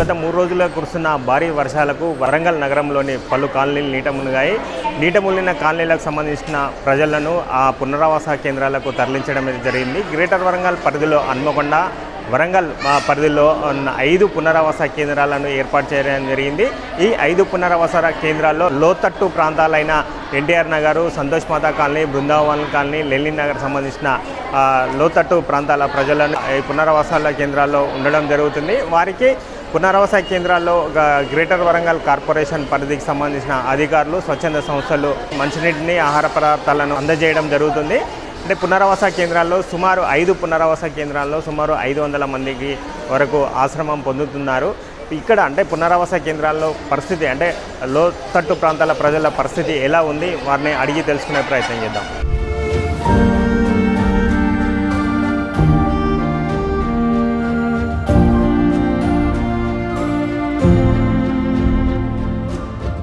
గత 3 రోజులుగా కురుస్తున్న భారీ వర్షాలకు వరంగల్ నగరంలోని పలు కాలనీలు నీట మునిగాయి. నీట మునిగిన కాలనీలకు సంబంధించిన ప్రజలను ఆ పునరావాస కేంద్రాలకు తరలించడం జరిగింది. గ్రేటర్ వరంగల్ పరిధిలో హన్మకొండ, వరంగల్ పరిధిలో 5 పునరావాస కేంద్రాలను ఏర్పాటు చేయడం జరిగింది. ఈ 5 పునరావాస కేంద్రాల్లో లోతట్టు ప్రాంతాలైన NTR Nagar, Santosh Mata colony, Brindavan colony, Lenin Nagar సంబంధించిన లోతట్టు ప్రాంతాల ప్రజలను ఈ పునరావాసాల కేంద్రాల్లో ఉండడం జరుగుతుంది. వారికి పునరావాస కేంద్రాల్లో గ్రేటర్ వరంగల్ కార్పొరేషన్ పరిధికి సంబంధించిన అధికారులు, స్వచ్ఛంద సంస్థలు మంచినీటిని, ఆహార పదార్థాలను అందజేయడం జరుగుతుంది. అంటే పునరావాస కేంద్రాల్లో సుమారు 5 పునరావాస కేంద్రాల్లో సుమారు 500 మందికి వరకు ఆశ్రమం పొందుతున్నారు. ఇక్కడ అంటే పునరావాస కేంద్రాల్లో పరిస్థితి అంటే లోతట్టు ప్రాంతాల ప్రజల పరిస్థితి ఎలా ఉంది, వారిని అడిగి తెలుసుకునే ప్రయత్నం చేద్దాం.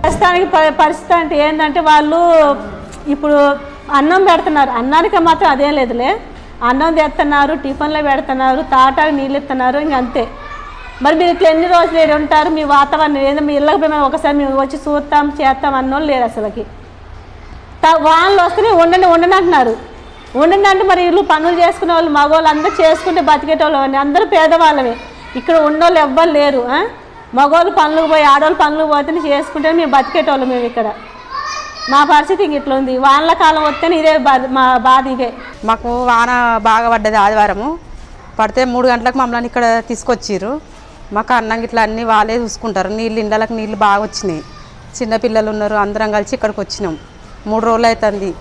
ప్రస్తుతానికి పరిస్థితి అంటే ఏంటంటే వాళ్ళు ఇప్పుడు అన్నం పెడుతున్నారు, అన్నానికి మాత్రం అదేం లేదులే, అన్నం తెస్తున్నారు, టిఫిన్లో పెడుతున్నారు, తాటాకు నీళ్ళు ఇస్తున్నారు, ఇంకంతే. మరి మీరు ఇట్లా ఎన్ని రోజులు ఏడు ఉంటారు? మీ వాతావరణం ఏదో మీ ఇళ్ళకి మేము ఒకసారి మేము వచ్చి చూస్తాం చేస్తాం అన్నోళ్ళు లేరు అసలుకి. వానలు వస్తేనే ఉండండి అంటున్నారు. ఉండండి అంటే మరి ఇల్లు పనులు చేసుకునే వాళ్ళు మగవాళ్ళు అందరూ చేసుకుంటే బతికేటోళ్ళు అందరూ పేదవాళ్ళమే. ఇక్కడ ఉన్నోళ్ళు ఎవ్వరు లేరు. మగవాళ్ళు పనులకు పోయి ఆడవాళ్ళు పనులకు పోతేనే చేసుకుంటే మేము బతికేటోళ్ళు. మేము ఇక్కడ మా పరిస్థితి ఇంక ఇట్లా ఉంది. వానల కాలం వస్తేనే ఇదే మా బాధ. ఇదే మాకు వాన బాగా పడ్డది. ఆదివారము పడితే 3 గంటలకు మమ్మల్ని ఇక్కడ తీసుకొచ్చిర్రు. మాకు అన్నం ఇట్లా అన్నీ వాళ్ళే చూసుకుంటారు. ఇళ్ళకి నీళ్ళు బాగా వచ్చినాయి. చిన్నపిల్లలు ఉన్నారు, అందరం కలిసి ఇక్కడికి వచ్చినాం. 3 రోజులు అవుతుంది.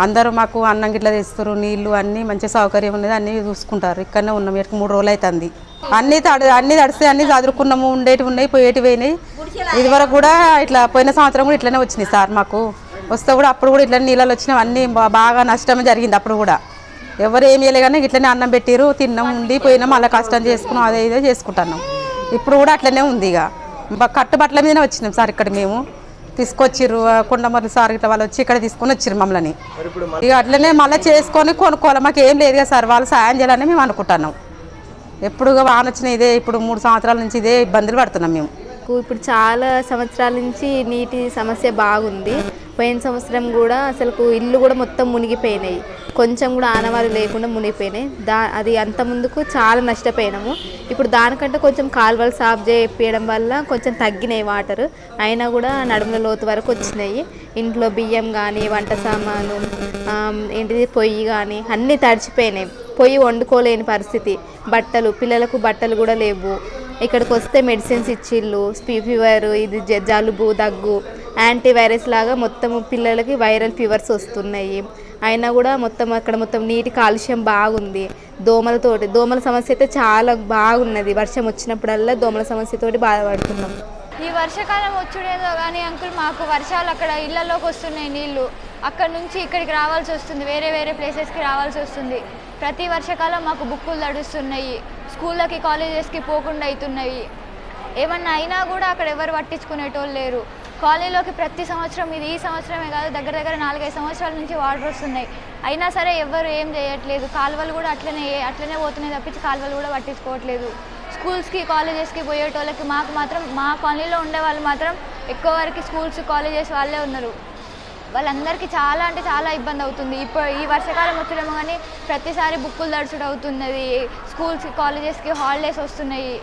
అందరూ మాకు అన్నం గిట్లా తెస్తారు, నీళ్ళు అన్నీ మంచి సౌకర్యం ఉన్నది, అన్నీ చూసుకుంటారు. ఇక్కడనే ఉన్నాం. ఇక్కడికి 3 రోజులు అవుతుంది. అన్నీ తడిస్తే అన్నీ చదువుకున్నాము, ఉండేటివి ఉన్నాయి, పోయేటివి అయినాయి. ఇదివరకు కూడా ఇట్లా పోయిన సంవత్సరం కూడా ఇట్లనే వచ్చినాయి సార్. మాకు వస్తే కూడా అప్పుడు కూడా ఇట్లా నీళ్ళు వచ్చినాయి. అన్నీ బాగా నష్టమే జరిగింది. అప్పుడు కూడా ఎవరు ఏమి చేయలే కానీ ఇట్లనే అన్నం పెట్టిరు, తిన్నాం, ఉండి పోయినాం, అలా కష్టం చేసుకున్నాం, అదే ఇదే చేసుకుంటున్నాం. ఇప్పుడు కూడా అట్లనే ఉంది. ఇక కట్టుబట్టల మీదనే వచ్చినాం సార్. ఇక్కడ మేము తీసుకొచ్చిర్రు కొండమర్రి సార్ ఇట్లా వాళ్ళు వచ్చి ఇక్కడ తీసుకొని వచ్చిర్రు మమ్మల్ని. ఇక అట్లనే మళ్ళీ చేసుకొని కొనుక్కోవాలి. మాకు ఏం లేదు కదా సార్, వాళ్ళు సాయం చేయాలని మేము అనుకుంటున్నాం. ఎప్పుడుగా వాన వచ్చిన ఇదే, ఇప్పుడు 3 సంవత్సరాల నుంచి ఇదే ఇబ్బందులు పడుతున్నాం మేము. ఇప్పుడు చాలా సంవత్సరాల నుంచి నీటి సమస్య బాగుంది. పోయిన సంవత్సరం కూడా అసలు ఇల్లు కూడా మొత్తం మునిగిపోయినాయి, కొంచెం కూడా ఆనవాళ్ళు లేకుండా మునిగిపోయినాయి. అది అంత ముందుకు చాలా నష్టపోయినాము. ఇప్పుడు దానికంటే కొంచెం కాలువలు సాఫ్ చేయడం వల్ల కొంచెం తగ్గినాయి వాటర్. అయినా కూడా నడుముల లోతు వరకు వచ్చినాయి. ఇంట్లో బియ్యం కానీ, వంట సామాను, ఏంటిది పొయ్యి కానీ అన్నీ తడిచిపోయినాయి. పొయ్యి వండుకోలేని పరిస్థితి. పిల్లలకు బట్టలు కూడా లేవు. ఇక్కడికి వస్తే మెడిసిన్స్ ఇచ్చిళ్ళు, ఫీవర్, ఇది జలుబు, దగ్గు, యాంటీవైరస్ లాగా మొత్తం పిల్లలకి వైరల్ ఫీవర్స్ వస్తున్నాయి. అయినా కూడా అక్కడ నీటి కాలుష్యం బాగుంది. దోమల సమస్య అయితే చాలా బాగున్నది. వర్షం వచ్చినప్పుడల్లా దోమల సమస్యతోటి బాధపడుతున్నాం. ఈ వర్షాకాలం వచ్చుడేదో కానీ అంకుల్, మాకు వర్షాలు అక్కడ ఇళ్లలోకి వస్తున్నాయి నీళ్ళు. అక్కడ నుంచి ఇక్కడికి రావాల్సి వస్తుంది, వేరే ప్లేసెస్కి రావాల్సి వస్తుంది. ప్రతి వర్షాకాలం మాకు బుక్కులు తడుస్తున్నాయి, స్కూళ్ళకి కాలేజెస్కి పోకుండా అవుతున్నాయి. ఏమన్నా అయినా కూడా అక్కడ ఎవరు పట్టించుకునేటోళ్ళు లేరు. కాలనీలోకి ప్రతి సంవత్సరం, ఇది ఈ సంవత్సరమే కాదు, దగ్గర 4-5 సంవత్సరాల నుంచి వాటర్ వస్తున్నాయి. అయినా సరే ఎవరు ఏం చేయట్లేదు. కాలువలు కూడా అట్లనే పోతున్నాయి తప్పించి కాలువలు కూడా పట్టించుకోవట్లేదు. స్కూల్స్కి కాలేజెస్కి పోయేటోళ్ళకి మాకు మాత్రం, మా కాలనీలో ఉండే వాళ్ళు మాత్రం ఎక్కువ వరకు స్కూల్స్ కాలేజెస్ వాళ్ళే ఉన్నారు. వాళ్ళందరికీ చాలా అంటే చాలా ఇబ్బంది అవుతుంది. ఇప్పుడు ఈ వర్షాకాలం వచ్చడమో కానీ ప్రతిసారి బుక్కులు తడుచుడు అవుతున్నది, స్కూల్స్కి కాలేజెస్కి హాలిడేస్ వస్తున్నాయి.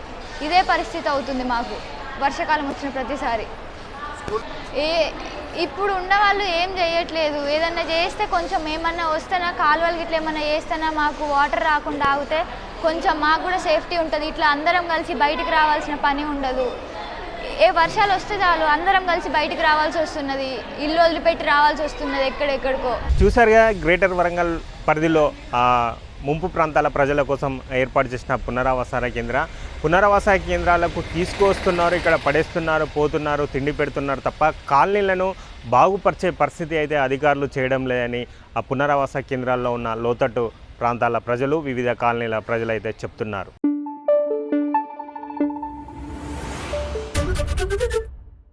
ఇదే పరిస్థితి అవుతుంది మాకు వర్షాకాలం వచ్చిన ప్రతిసారి. ఇప్పుడు ఉన్నవాళ్ళు ఏం చేయట్లేదు. ఏదన్నా చేస్తే కొంచెం ఏమన్నా వస్తేనా, కాలువలకి ఇట్లా ఏమన్నా చేస్తేనా మాకు వాటర్ రాకుండా ఆగితే కొంచెం మాకు కూడా సేఫ్టీ ఉంటుంది. ఇట్లా అందరం కలిసి బయటికి రావాల్సిన పని ఉండదు. ఏ వర్షాలు వస్తే చాలు అందరం కలిసి బయటికి రావాల్సి వస్తున్నది, ఇల్లు వదిలిపెట్టి రావాల్సి వస్తున్నది ఎక్కడెక్కడికో. చూసారుగా గ్రేటర్ వరంగల్ పరిధిలో ముంపు ప్రాంతాల ప్రజల కోసం ఏర్పాటు చేసిన పునరావాస కేంద్రాలకు తీసుకువస్తున్నారు, ఇక్కడ పడేస్తున్నారు, పోతున్నారు, తిండి పెడుతున్నారు తప్ప కాలనీలను బాగుపరిచే పరిస్థితి అయితే అధికారులు చేయడం లేదని ఆ పునరావాస కేంద్రాల్లో ఉన్న లోతట్టు ప్రాంతాల ప్రజలు, వివిధ కాలనీల ప్రజలు అయితే చెప్తున్నారు.